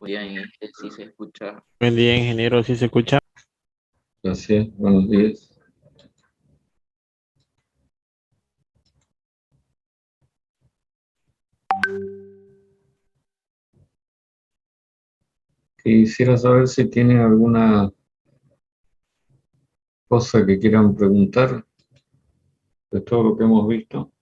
Bien, sí se escucha. Buen día, ingeniero, ¿sí se escucha? Gracias, buenos días. Quisiera saber si tienen alguna cosa que quieran preguntar de todo lo que hemos visto.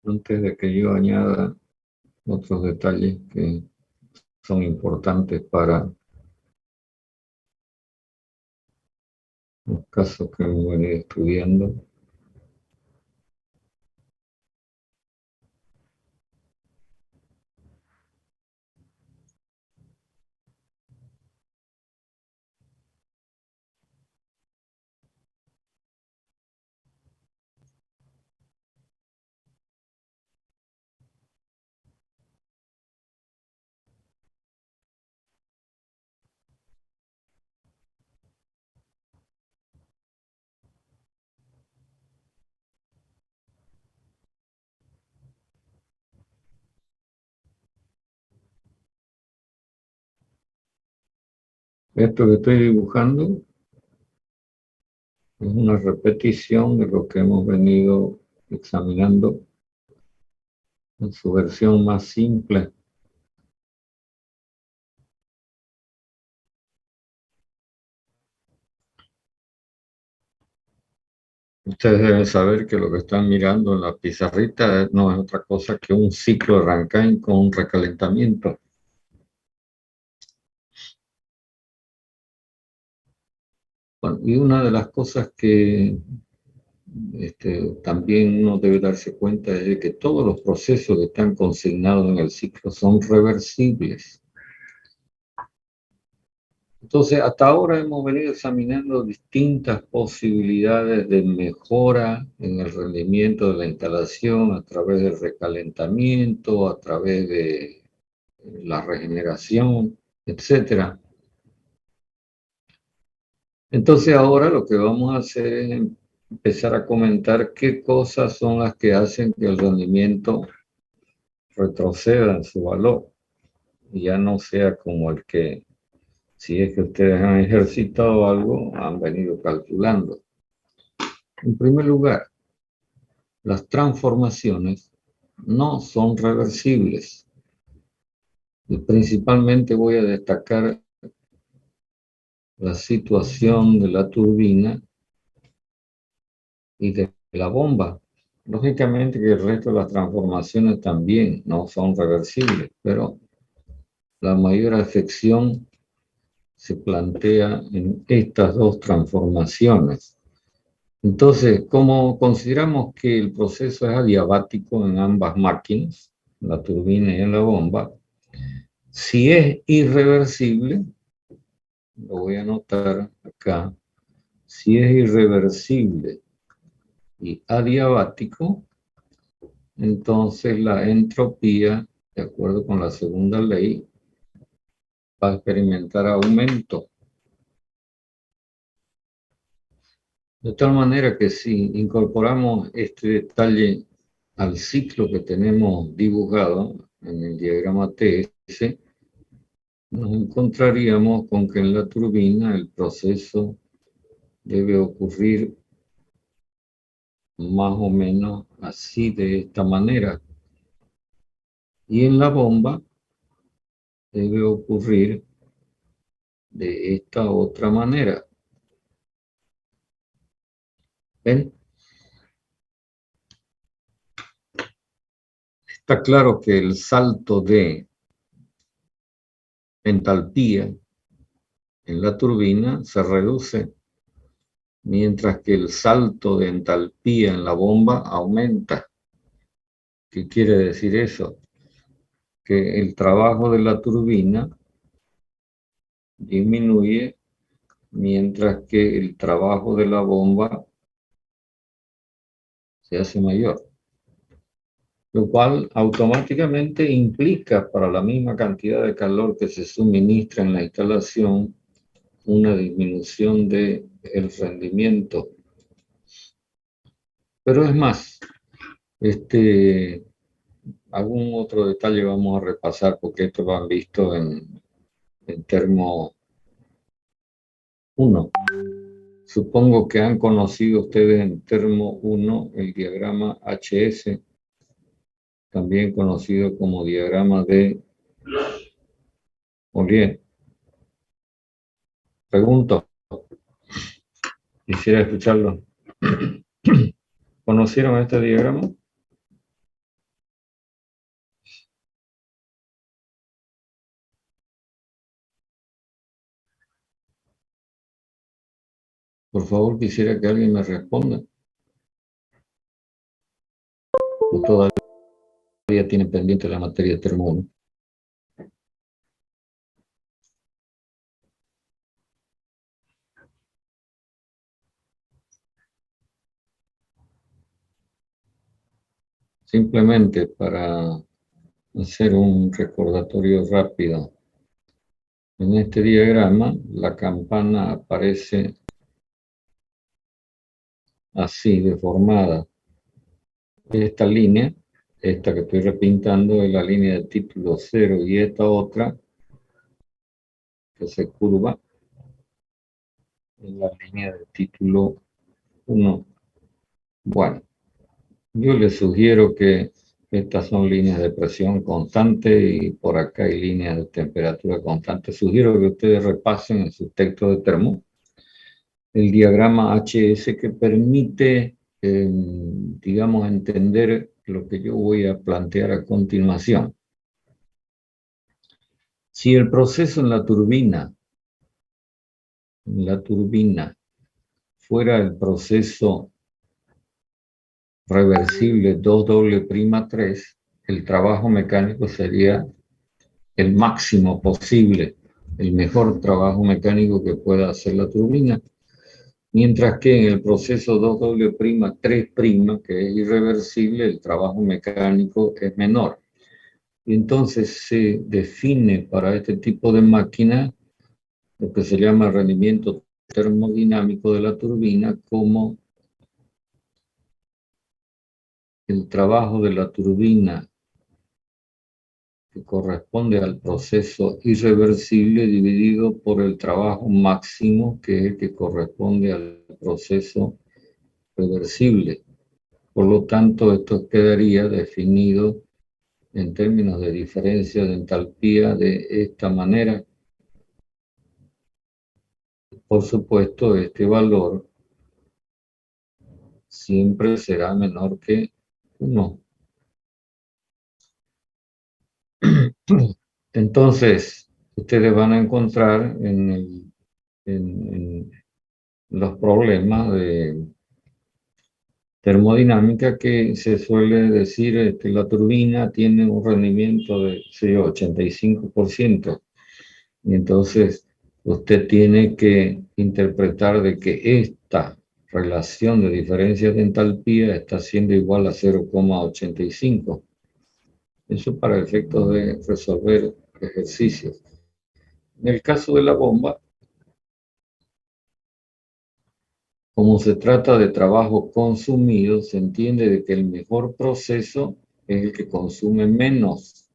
Antes de que yo añada otros detalles que son importantes para los casos que hemos venido estudiando. Esto que estoy dibujando es una repetición de lo que hemos venido examinando en su versión más simple. Ustedes deben saber que lo que están mirando en la pizarrita no es otra cosa que un ciclo de Rankine con un recalentamiento. Bueno, y una de las cosas que también uno debe darse cuenta es de que todos los procesos que están consignados en el ciclo son reversibles. Entonces, hasta ahora hemos venido examinando distintas posibilidades de mejora en el rendimiento de la instalación a través del recalentamiento, a través de la regeneración, etcétera. Entonces, ahora lo que vamos a hacer es empezar a comentar qué cosas son las que hacen que el rendimiento retroceda en su valor y ya no sea como el que, si es que ustedes han ejercitado algo, han venido calculando. En primer lugar, las transformaciones no son reversibles. Y principalmente voy a destacar la situación de la turbina y de la bomba. Lógicamente que el resto de las transformaciones también no son reversibles, pero la mayor afección se plantea en estas dos transformaciones. Entonces, como consideramos que el proceso es adiabático en ambas máquinas, la turbina y en la bomba, si es irreversible, lo voy a anotar acá, si es irreversible y adiabático, entonces la entropía, de acuerdo con la segunda ley, va a experimentar aumento. De tal manera que si incorporamos este detalle al ciclo que tenemos dibujado en el diagrama TS, nos encontraríamos con que en la turbina el proceso debe ocurrir más o menos así, de esta manera. Y en la bomba debe ocurrir de esta otra manera. ¿Ven? Está claro que el salto de entalpía en la turbina se reduce, mientras que el salto de entalpía en la bomba aumenta. ¿Qué quiere decir eso? Que el trabajo de la turbina disminuye, mientras que el trabajo de la bomba se hace mayor, lo cual automáticamente implica para la misma cantidad de calor que se suministra en la instalación una disminución del rendimiento. Pero es más, algún otro detalle vamos a repasar porque esto lo han visto en termo 1. Supongo que han conocido ustedes en termo 1 el diagrama HS, también conocido como diagrama de Mollier. Pregunto, quisiera escucharlo. ¿Conocieron este diagrama? Por favor, quisiera que alguien me responda. ¿O todavía tienen pendiente la materia de termo 1? Simplemente para hacer un recordatorio rápido. En este diagrama, la campana aparece así, deformada. Esta línea, esta que estoy repintando, es la línea de título 0 y esta otra, que se curva, es la línea de título 1. Bueno, yo les sugiero que estas son líneas de presión constante y por acá hay líneas de temperatura constante. Sugiero que ustedes repasen en su texto de termo el diagrama HS que permite, digamos, entender lo que yo voy a plantear a continuación. Si el proceso en la turbina fuera el proceso reversible 2'3, el trabajo mecánico sería el máximo posible, el mejor trabajo mecánico que pueda hacer la turbina. Mientras que en el proceso 2'3', que es irreversible, el trabajo mecánico es menor. Y entonces se define para este tipo de máquina lo que se llama rendimiento termodinámico de la turbina como el trabajo de la turbina que corresponde al proceso irreversible dividido por el trabajo máximo, que es el que corresponde al proceso reversible. Por lo tanto, esto quedaría definido en términos de diferencia de entalpía de esta manera. Por supuesto, este valor siempre será menor que 1. Entonces, ustedes van a encontrar en los problemas de termodinámica que se suele decir que la turbina tiene un rendimiento de 85%. Y entonces usted tiene que interpretar de que esta relación de diferencia de entalpía está siendo igual a 0,85. Eso para efectos de resolver ejercicios. En el caso de la bomba, como se trata de trabajo consumido, se entiende de que el mejor proceso es el que consume menos.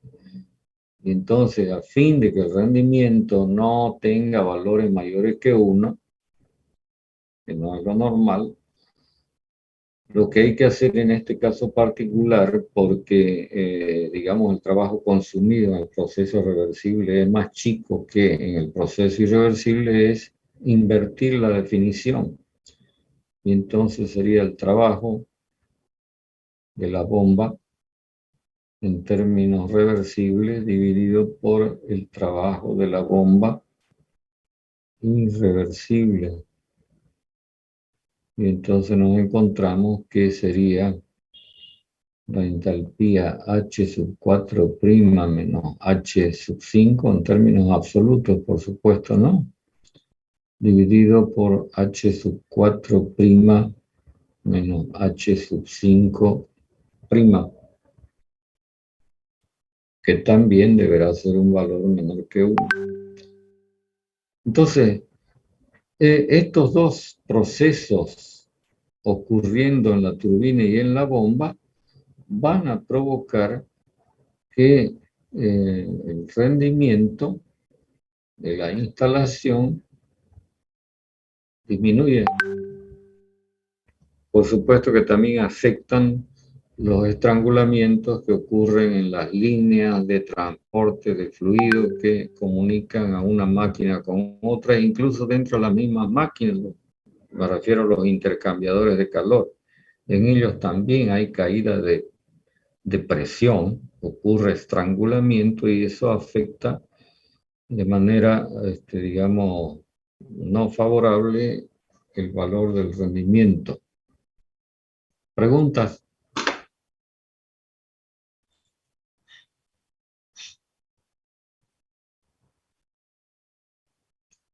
Y entonces, a fin de que el rendimiento no tenga valores mayores que 1, que no es lo normal, lo que hay que hacer en este caso particular, porque, digamos, el trabajo consumido en el proceso reversible es más chico que en el proceso irreversible, es invertir la definición. Y entonces sería el trabajo de la bomba en términos reversibles dividido por el trabajo de la bomba irreversible. Y entonces nos encontramos que sería la entalpía H sub 4' menos H sub 5 en términos absolutos, por supuesto, ¿no? Dividido por H sub 4' menos H sub 5', que también deberá ser un valor menor que 1. Entonces, Estos dos procesos ocurriendo en la turbina y en la bomba van a provocar que el rendimiento de la instalación disminuye. Por supuesto que también afectan los estrangulamientos que ocurren en las líneas de transporte de fluido que comunican a una máquina con otra, incluso dentro de las mismas máquinas. Me refiero a los intercambiadores de calor. En ellos también hay caída de presión, ocurre estrangulamiento y eso afecta de manera, digamos, no favorable el valor del rendimiento. ¿Preguntas?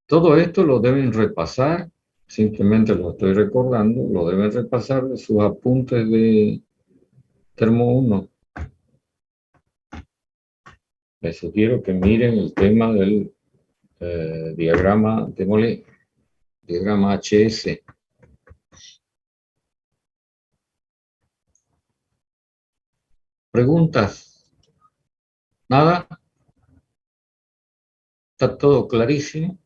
Todo esto lo deben repasar, simplemente lo estoy recordando, lo deben repasar de sus apuntes de Termo 1. Les sugiero que miren el tema del diagrama de Molé, diagrama HS. ¿Preguntas? ¿Nada? ¿Está todo clarísimo?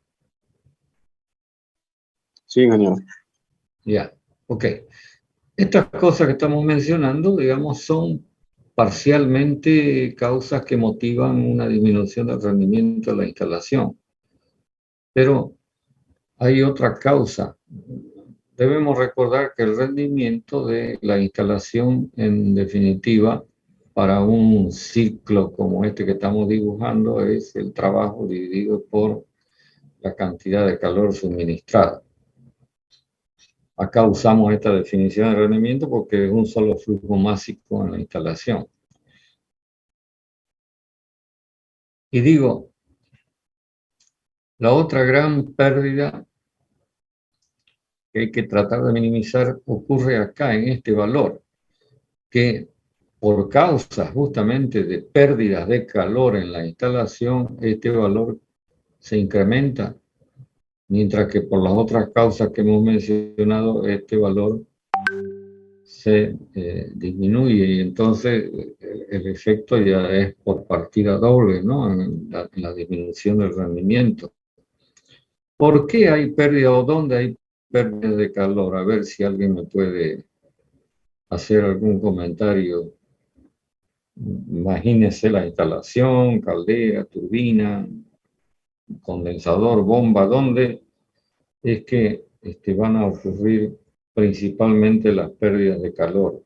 Sí, ingeniero. Ya, ok. Estas cosas que estamos mencionando, digamos, son parcialmente causas que motivan una disminución del rendimiento de la instalación. Pero hay otra causa. Debemos recordar que el rendimiento de la instalación, en definitiva, para un ciclo como este que estamos dibujando, es el trabajo dividido por la cantidad de calor suministrada. Acá usamos esta definición de rendimiento porque es un solo flujo másico en la instalación. Y digo, la otra gran pérdida que hay que tratar de minimizar ocurre acá en este valor, que por causa justamente de pérdidas de calor en la instalación, este valor se incrementa, mientras que por las otras causas que hemos mencionado, este valor se disminuye y entonces el efecto ya es por partida doble, ¿no? En la disminución del rendimiento. ¿Por qué hay pérdida o dónde hay pérdida de calor? A ver si alguien me puede hacer algún comentario. Imagínese la instalación, caldera, turbina, condensador, bomba, ¿dónde es que van a ocurrir principalmente las pérdidas de calor?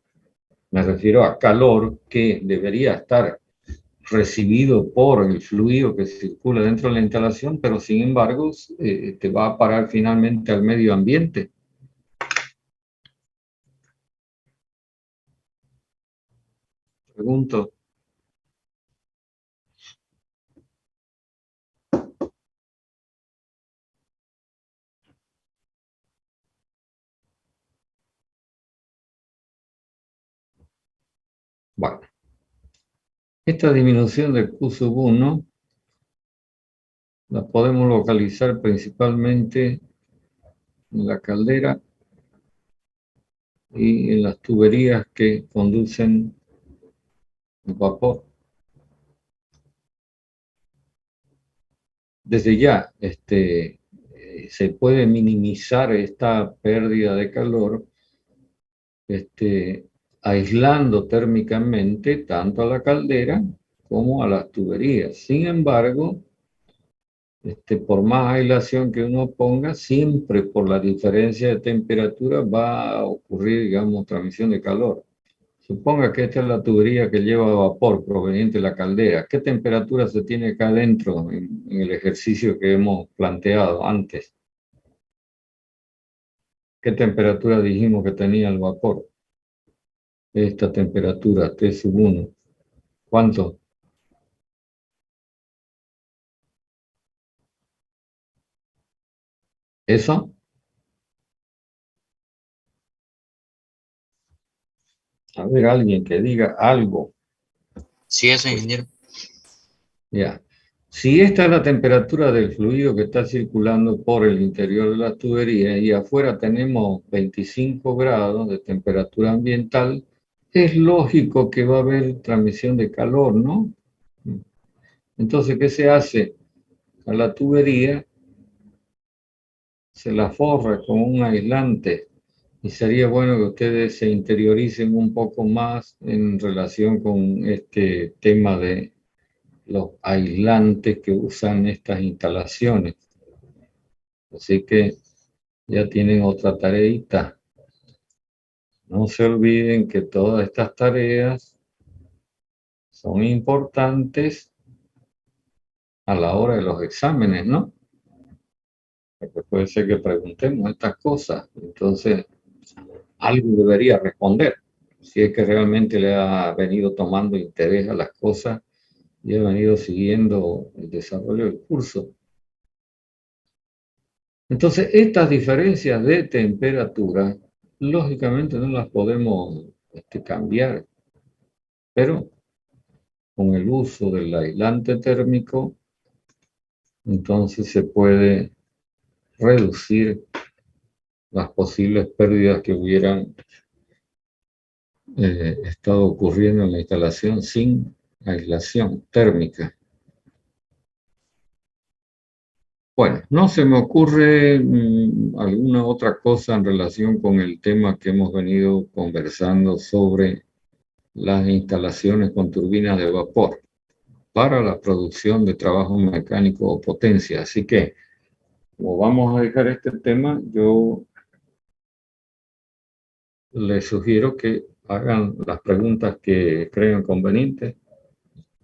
Me refiero a calor que debería estar recibido por el fluido que circula dentro de la instalación, pero sin embargo te va a parar finalmente al medio ambiente. Pregunto. Bueno, esta disminución de Q sub 1 la podemos localizar principalmente en la caldera y en las tuberías que conducen el vapor. Desde ya, se puede minimizar esta pérdida de calor aislando térmicamente tanto a la caldera como a las tuberías. Sin embargo, por más aislación que uno ponga, siempre por la diferencia de temperatura va a ocurrir, digamos, transmisión de calor. Suponga que esta es la tubería que lleva vapor proveniente de la caldera. ¿Qué temperatura se tiene acá adentro en el ejercicio que hemos planteado antes? ¿Qué temperatura dijimos que tenía el vapor? Esta temperatura, T sub 1. ¿Cuánto? ¿Eso? A ver, alguien que diga algo. Sí, eso, ingeniero. Ya. Si esta es la temperatura del fluido que está circulando por el interior de la tubería y afuera tenemos 25 grados de temperatura ambiental, es lógico que va a haber transmisión de calor, ¿no? Entonces, ¿qué se hace? A la tubería se la forra con un aislante y sería bueno que ustedes se interioricen un poco más en relación con este tema de los aislantes que usan estas instalaciones. Así que ya tienen otra tareita. No se olviden que todas estas tareas son importantes a la hora de los exámenes, ¿no? Porque puede ser que preguntemos estas cosas. Entonces, algo debería responder. Si es que realmente le ha venido tomando interés a las cosas y ha venido siguiendo el desarrollo del curso. Entonces, estas diferencias de temperatura, lógicamente no las podemos cambiar, pero con el uso del aislante térmico, entonces se puede reducir las posibles pérdidas que hubieran estado ocurriendo en la instalación sin aislación térmica. Bueno, no se me ocurre alguna otra cosa en relación con el tema que hemos venido conversando sobre las instalaciones con turbinas de vapor para la producción de trabajo mecánico o potencia. Así que, como vamos a dejar este tema, yo les sugiero que hagan las preguntas que crean convenientes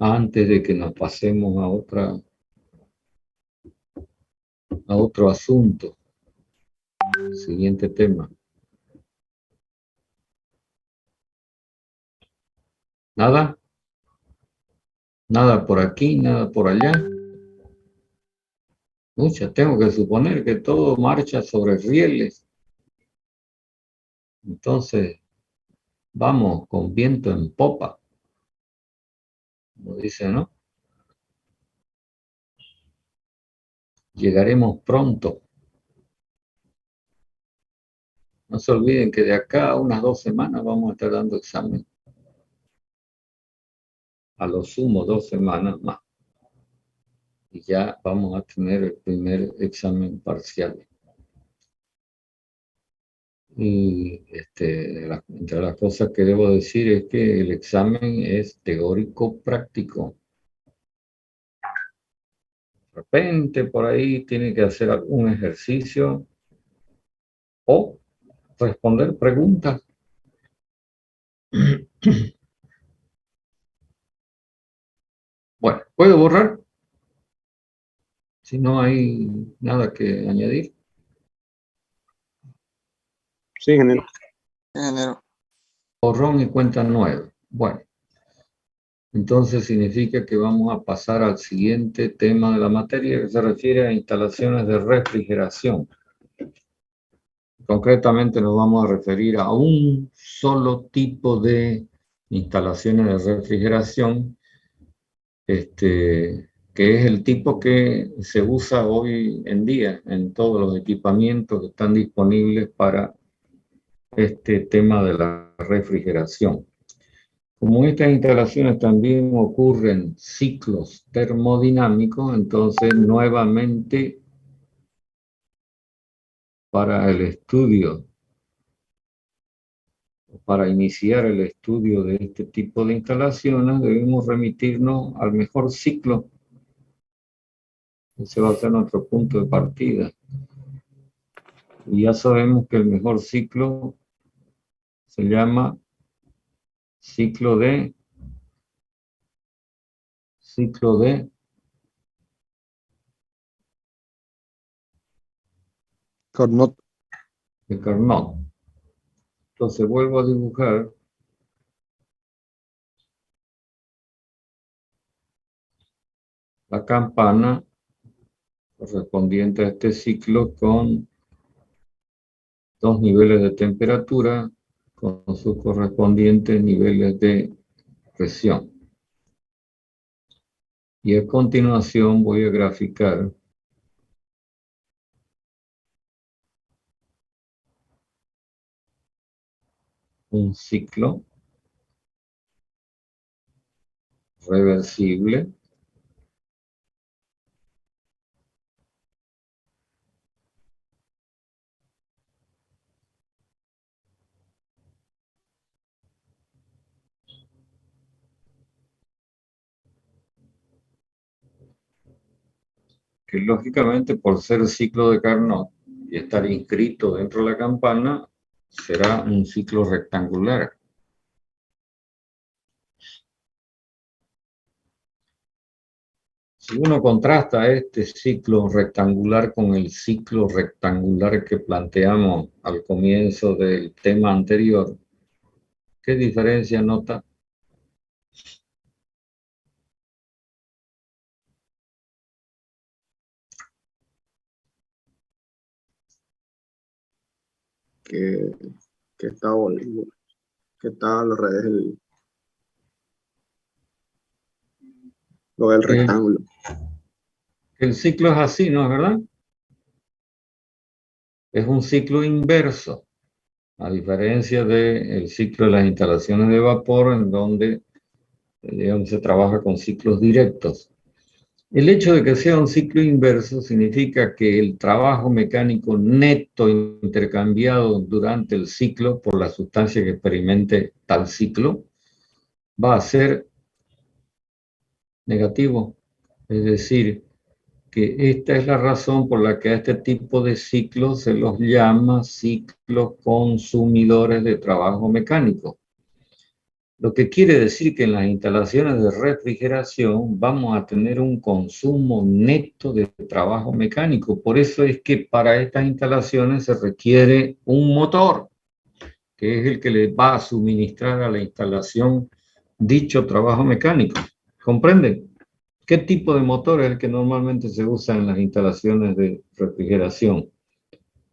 antes de que nos pasemos a otro asunto. Siguiente tema. ¿Nada? Nada por aquí, nada por allá. Mucha, tengo que suponer que todo marcha sobre rieles. Entonces, vamos con viento en popa, como dice, ¿no? Llegaremos pronto. No se olviden que de acá a unas 2 semanas vamos a estar dando examen. A lo sumo 2 semanas más. Y ya vamos a tener el primer examen parcial. Y entre las cosas que debo decir es que el examen es teórico práctico. De repente por ahí tiene que hacer algún ejercicio o responder preguntas. Bueno, ¿puedo borrar? Si no hay nada que añadir. Sí, ingeniero. Ingeniero. Borrón y cuenta nueva. Bueno, entonces significa que vamos a pasar al siguiente tema de la materia que se refiere a instalaciones de refrigeración. Concretamente nos vamos a referir a un solo tipo de instalaciones de refrigeración, que es el tipo que se usa hoy en día en todos los equipamientos que están disponibles para este tema de la refrigeración. Como en estas instalaciones también ocurren ciclos termodinámicos, entonces nuevamente para el estudio, para iniciar el estudio de este tipo de instalaciones, debemos remitirnos al mejor ciclo. Ese va a ser nuestro punto de partida. Y ya sabemos que el mejor ciclo se llama ciclo de Carnot. de Carnot. Entonces vuelvo a dibujar la campana correspondiente a este ciclo con 2 niveles de temperatura con sus correspondientes niveles de presión. Y a continuación voy a graficar un ciclo reversible que lógicamente por ser ciclo de Carnot y estar inscrito dentro de la campana, será un ciclo rectangular. Si uno contrasta este ciclo rectangular con el ciclo rectangular que planteamos al comienzo del tema anterior, ¿qué diferencia nota? Que, que está alrededor lo del rectángulo. El ciclo es así, ¿no es verdad? Es un ciclo inverso, a diferencia del ciclo de las instalaciones de vapor, en donde, digamos, se trabaja con ciclos directos. El hecho de que sea un ciclo inverso significa que el trabajo mecánico neto intercambiado durante el ciclo por la sustancia que experimente tal ciclo va a ser negativo. Es decir, que esta es la razón por la que a este tipo de ciclos se los llama ciclos consumidores de trabajo mecánico. Lo que quiere decir que en las instalaciones de refrigeración vamos a tener un consumo neto de trabajo mecánico. Por eso es que para estas instalaciones se requiere un motor, que es el que le va a suministrar a la instalación dicho trabajo mecánico. ¿Comprenden? ¿Qué tipo de motor es el que normalmente se usa en las instalaciones de refrigeración?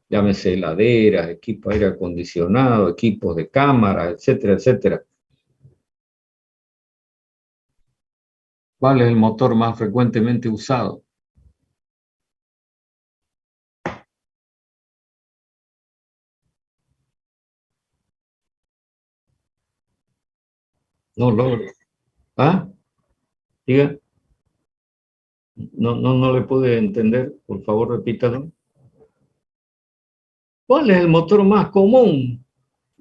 Llámese heladeras, equipos de aire acondicionado, equipos de cámara, etcétera, etcétera. ¿Cuál es el motor más frecuentemente usado? No logro. ¿Ah? Diga. No le pude entender. Por favor, repítalo. ¿Cuál es el motor más común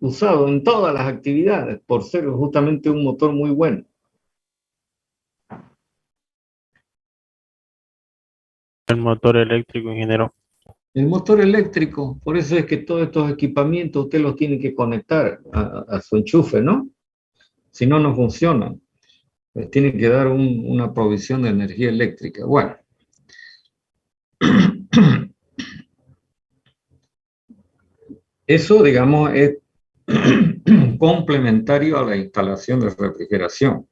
usado en todas las actividades? Por ser justamente un motor muy bueno. El motor eléctrico, ingeniero. El motor eléctrico, por eso es que todos estos equipamientos usted los tiene que conectar a su enchufe, ¿no? Si no, no funcionan. Les tiene que dar una provisión de energía eléctrica. Bueno. Eso, digamos, es complementario a la instalación de refrigeración.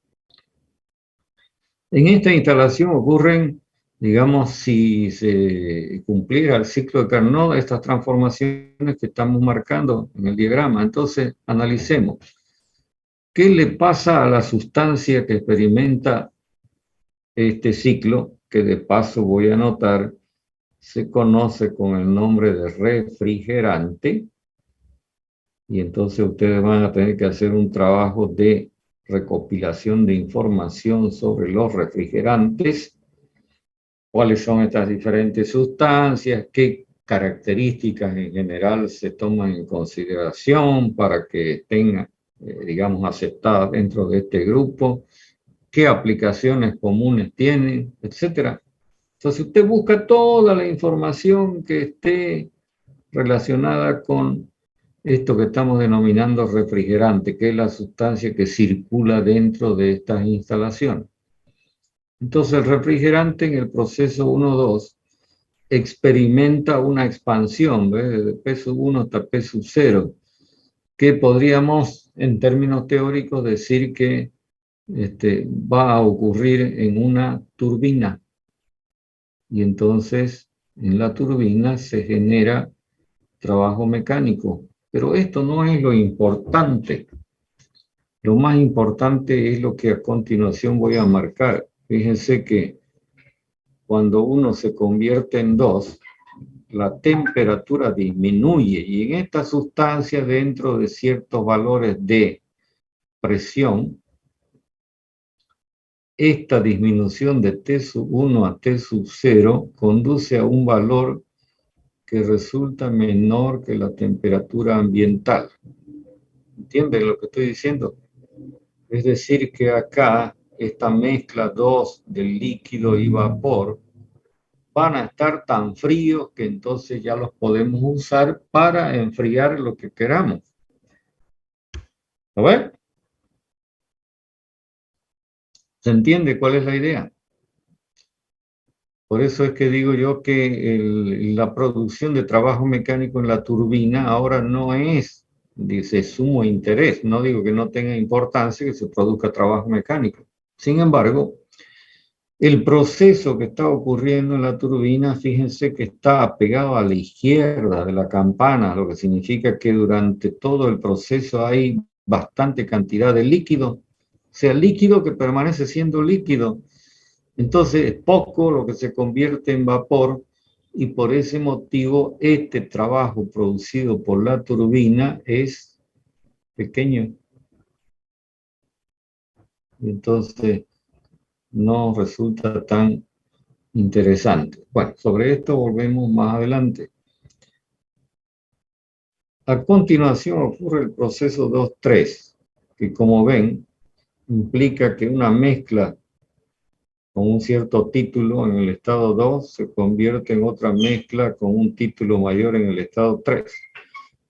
En esta instalación ocurren, digamos, si se cumpliera el ciclo de Carnot, estas transformaciones que estamos marcando en el diagrama. Entonces, analicemos. ¿Qué le pasa a la sustancia que experimenta este ciclo? Que de paso voy a anotar, se conoce con el nombre de refrigerante. Y entonces ustedes van a tener que hacer un trabajo de recopilación de información sobre los refrigerantes, cuáles son estas diferentes sustancias, qué características en general se toman en consideración para que estén, digamos, aceptadas dentro de este grupo, qué aplicaciones comunes tienen, etcétera. Entonces usted busca toda la información que esté relacionada con esto que estamos denominando refrigerante, que es la sustancia que circula dentro de estas instalaciones. Entonces el refrigerante en el proceso 1-2 experimenta una expansión, ¿ves? De P1 hasta P0, que podríamos en términos teóricos decir que va a ocurrir en una turbina. Y entonces en la turbina se genera trabajo mecánico. Pero esto no es lo importante. Lo más importante es lo que a continuación voy a marcar. fíjense que cuando uno se convierte en 2, la temperatura disminuye y en esta sustancia, dentro de ciertos valores de presión, esta disminución de T sub 1 a T sub 0 conduce a un valor que resulta menor que la temperatura ambiental. ¿Entienden lo que estoy diciendo? Es decir, que acá esta mezcla 2 del líquido y vapor van a estar tan fríos que entonces ya los podemos usar para enfriar lo que queramos. ¿Lo ven? ¿Se entiende cuál es la idea? Por eso es que digo yo que la producción de trabajo mecánico en la turbina ahora no es de sumo interés. No digo que no tenga importancia que se produzca trabajo mecánico. Sin embargo, el proceso que está ocurriendo en la turbina, fíjense que está pegado a la izquierda de la campana, lo que significa que durante todo el proceso hay bastante cantidad de líquido, o sea, líquido que permanece siendo líquido. Entonces es poco lo que se convierte en vapor y por ese motivo este trabajo producido por la turbina es pequeño. Entonces no resulta tan interesante. Bueno, sobre esto volvemos más adelante. A continuación ocurre el proceso 2-3, que como ven implica que una mezcla con un cierto título en el estado 2 se convierte en otra mezcla con un título mayor en el estado 3.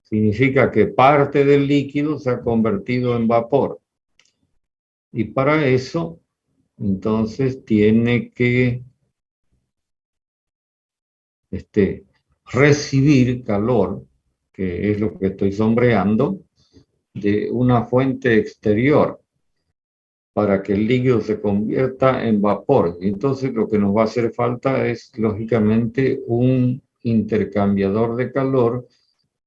Significa que parte del líquido se ha convertido en vapor. Y para eso, entonces, tiene que recibir calor, que es lo que estoy sombreando, de una fuente exterior para que el líquido se convierta en vapor. Entonces lo que nos va a hacer falta es, lógicamente, un intercambiador de calor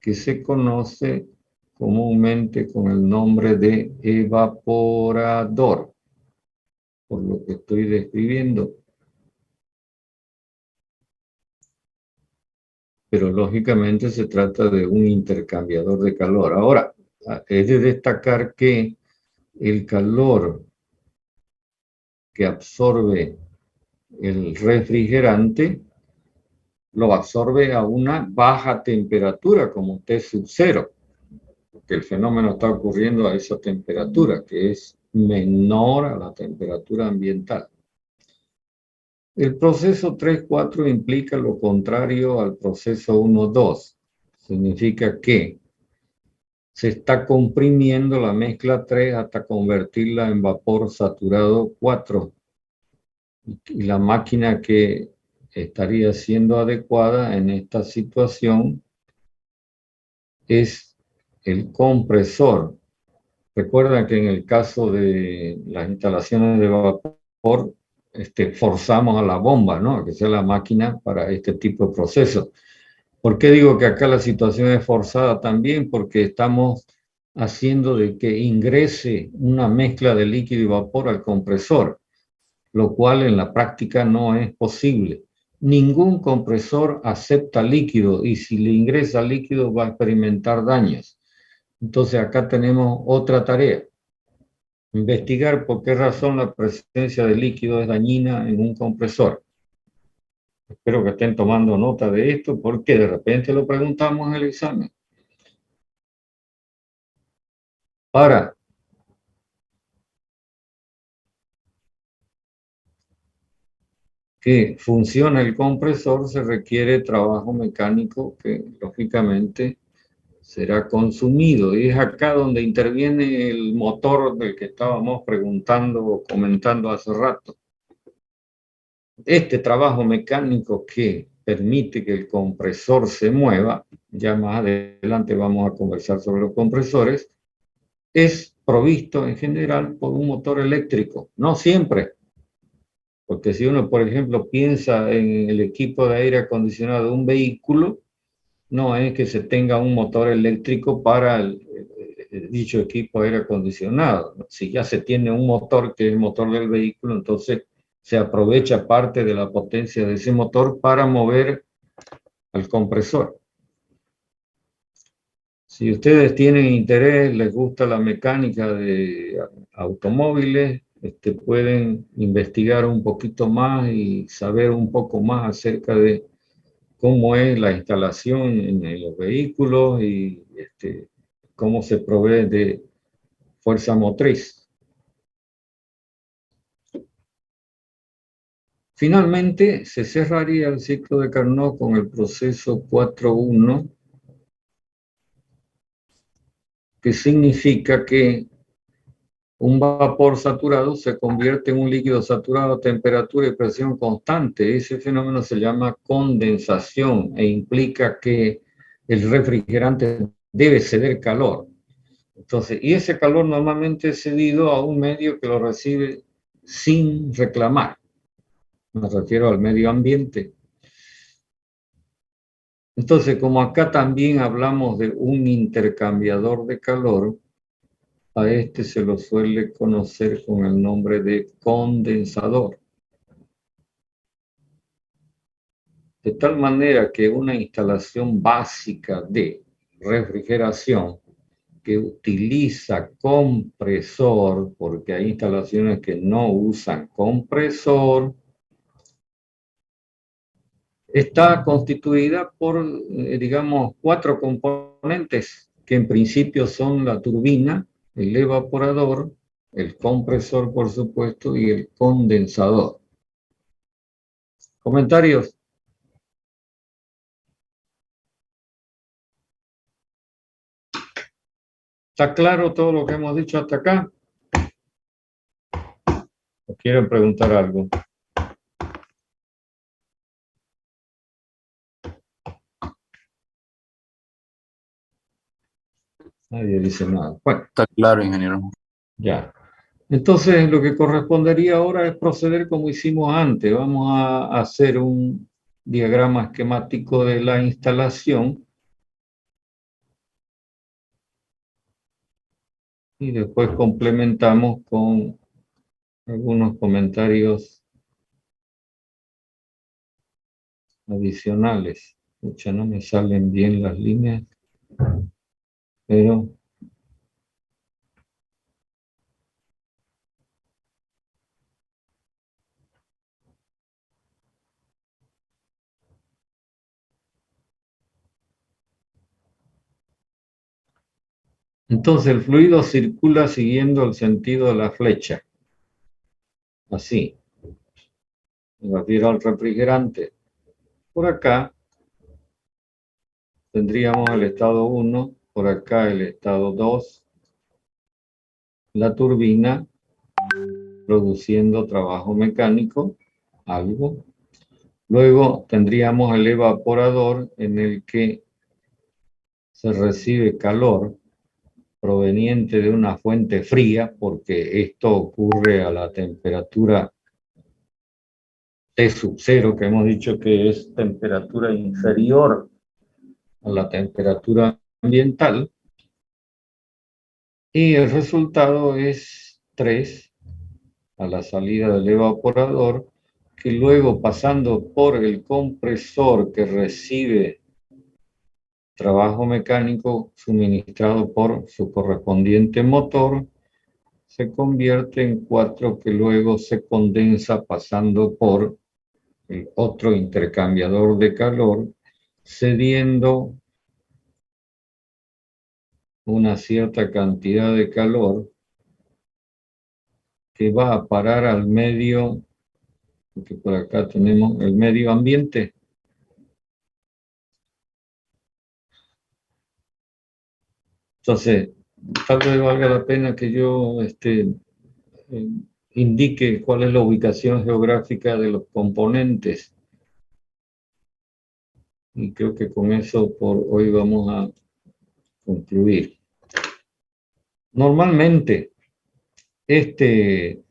que se conoce comúnmente con el nombre de evaporador, por lo que estoy describiendo. Pero lógicamente se trata de un intercambiador de calor. Ahora, es de destacar que el calor que absorbe el refrigerante lo absorbe a una baja temperatura, como T sub 0, porque el fenómeno está ocurriendo a esa temperatura, que es menor a la temperatura ambiental. El proceso 3-4 implica lo contrario al proceso 1-2. Significa que se está comprimiendo la mezcla 3 hasta convertirla en vapor saturado 4. Y la máquina que estaría siendo adecuada en esta situación es el compresor. Recuerdan que en el caso de las instalaciones de vapor, forzamos a la bomba, ¿no? A que sea la máquina para este tipo de procesos. ¿Por qué digo que acá la situación es forzada también? Porque estamos haciendo de que ingrese una mezcla de líquido y vapor al compresor, lo cual en la práctica no es posible. Ningún compresor acepta líquido y si le ingresa líquido va a experimentar daños. Entonces acá tenemos otra tarea. Investigar por qué razón la presencia de líquido es dañina en un compresor. Espero que estén tomando nota de esto porque de repente lo preguntamos en el examen. Para que funcione el compresor se requiere trabajo mecánico que lógicamente será consumido. Y es acá donde interviene el motor del que estábamos preguntando o comentando hace rato. Este trabajo mecánico que permite que el compresor se mueva, ya más adelante vamos a conversar sobre los compresores, es provisto en general por un motor eléctrico. No siempre, porque si uno, por ejemplo, piensa en el equipo de aire acondicionado de un vehículo, no es que se tenga un motor eléctrico para dicho equipo de aire acondicionado. Si ya se tiene un motor que es el motor del vehículo, entonces se aprovecha parte de la potencia de ese motor para mover al compresor. Si ustedes tienen interés, les gusta la mecánica de automóviles, pueden investigar un poquito más y saber un poco más acerca de cómo es la instalación en los vehículos y cómo se provee de fuerza motriz. Finalmente, se cerraría el ciclo de Carnot con el proceso 4.1, que significa que un vapor saturado se convierte en un líquido saturado a temperatura y presión constante. Ese fenómeno se llama condensación e implica que el refrigerante debe ceder calor. Entonces, y ese calor normalmente es cedido a un medio que lo recibe sin reclamar. Me refiero al medio ambiente. Entonces, como acá también hablamos de un intercambiador de calor, a este se lo suele conocer con el nombre de condensador. De tal manera que una instalación básica de refrigeración que utiliza compresor, porque hay instalaciones que no usan compresor, está constituida por, digamos, 4 componentes, que en principio son la turbina, el evaporador, el compresor, por supuesto, y el condensador. ¿Comentarios? ¿Está claro todo lo que hemos dicho hasta acá? ¿O quieren preguntar algo? Nadie dice nada. Bueno. Está claro, ingeniero. Ya. Entonces, lo que correspondería ahora es proceder como hicimos antes. Vamos a hacer un diagrama esquemático de la instalación. Y después complementamos con algunos comentarios adicionales. Pucha, no me salen bien las líneas, pero entonces el fluido circula siguiendo el sentido de la flecha. Así. Me refiero al refrigerante. Por acá tendríamos el estado 1, por acá el estado 2, la turbina produciendo trabajo mecánico, algo. Luego tendríamos el evaporador en el que se recibe calor proveniente de una fuente fría, porque esto ocurre a la temperatura T sub 0, que hemos dicho que es temperatura inferior a la temperatura ambiental. Y el resultado es 3 a la salida del evaporador, que luego pasando por el compresor que recibe trabajo mecánico suministrado por su correspondiente motor, se convierte en 4 que luego se condensa pasando por el otro intercambiador de calor, cediendo una cierta cantidad de calor que va a parar al medio, porque por acá tenemos el medio ambiente. Entonces, tal vez valga la pena que yo indique cuál es la ubicación geográfica de los componentes. Y creo que con eso por hoy vamos a concluir. Normalmente, este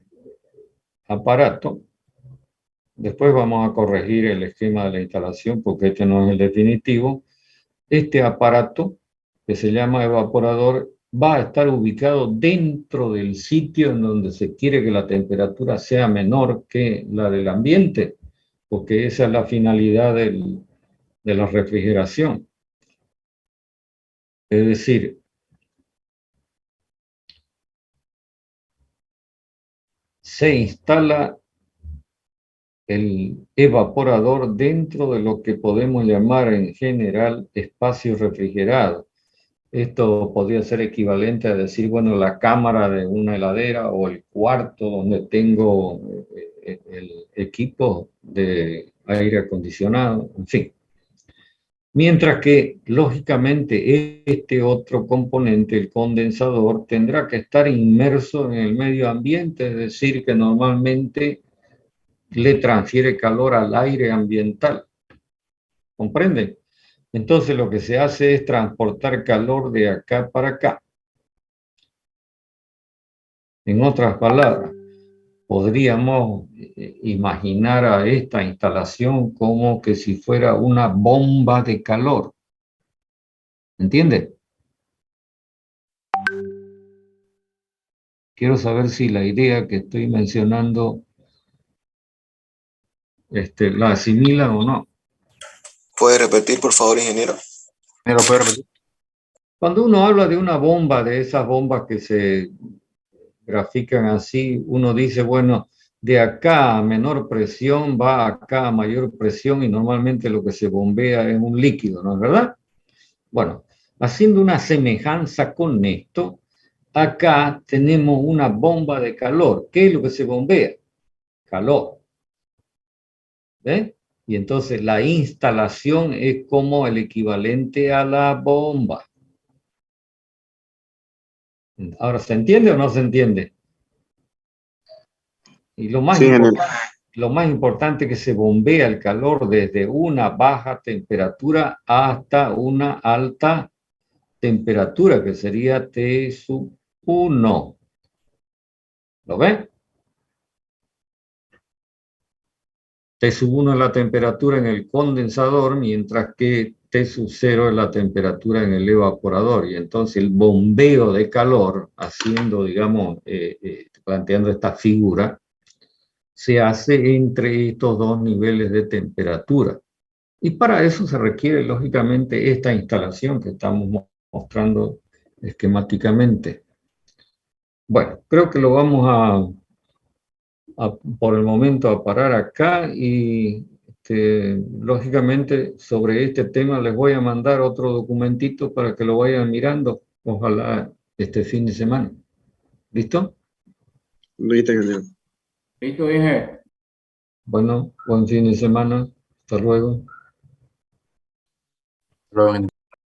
aparato, después vamos a corregir el esquema de la instalación porque este no es el definitivo. Este aparato, que se llama evaporador, va a estar ubicado dentro del sitio en donde se quiere que la temperatura sea menor que la del ambiente, porque esa es la finalidad de la refrigeración. Es decir, se instala el evaporador dentro de lo que podemos llamar en general espacio refrigerado. Esto podría ser equivalente a decir, bueno, la cámara de una heladera o el cuarto donde tengo el equipo de aire acondicionado, en fin. Mientras que, lógicamente, este otro componente, el condensador, tendrá que estar inmerso en el medio ambiente, es decir, que normalmente le transfiere calor al aire ambiental. ¿Comprenden? Entonces lo que se hace es transportar calor de acá para acá. En otras palabras, podríamos imaginar a esta instalación como que si fuera una bomba de calor. ¿Entiende? Quiero saber si la idea que estoy mencionando la asimilan o no. ¿Puede repetir, por favor, ingeniero? ¿Me lo puede repetir? Cuando uno habla de una bomba, de esas bombas que se grafican así, uno dice, bueno, de acá a menor presión va acá a mayor presión y normalmente lo que se bombea es un líquido, ¿no es verdad? Bueno, haciendo una semejanza con esto, acá tenemos una bomba de calor. ¿Qué es lo que se bombea? Calor. ¿Ve? Y entonces la instalación es como el equivalente a la bomba. Ahora, ¿se entiende o no se entiende? Y lo más, Sí, lo más importante es que se bombea el calor desde una baja temperatura hasta una alta temperatura, que sería T sub 1. ¿Lo ven? T sub 1 es la temperatura en el condensador, mientras que T sub 0 es la temperatura en el evaporador. Y entonces el bombeo de calor, haciendo, digamos, planteando esta figura, se hace entre estos dos niveles de temperatura. Y para eso se requiere, lógicamente, esta instalación que estamos mostrando esquemáticamente. Bueno, creo que lo vamos por el momento a parar acá y lógicamente sobre este tema les voy a mandar otro documentito para que lo vayan mirando, ojalá este fin de semana. ¿Listo? Listo, ingeniero. Listo, dije. Bueno, buen fin de semana. Hasta luego. Luego,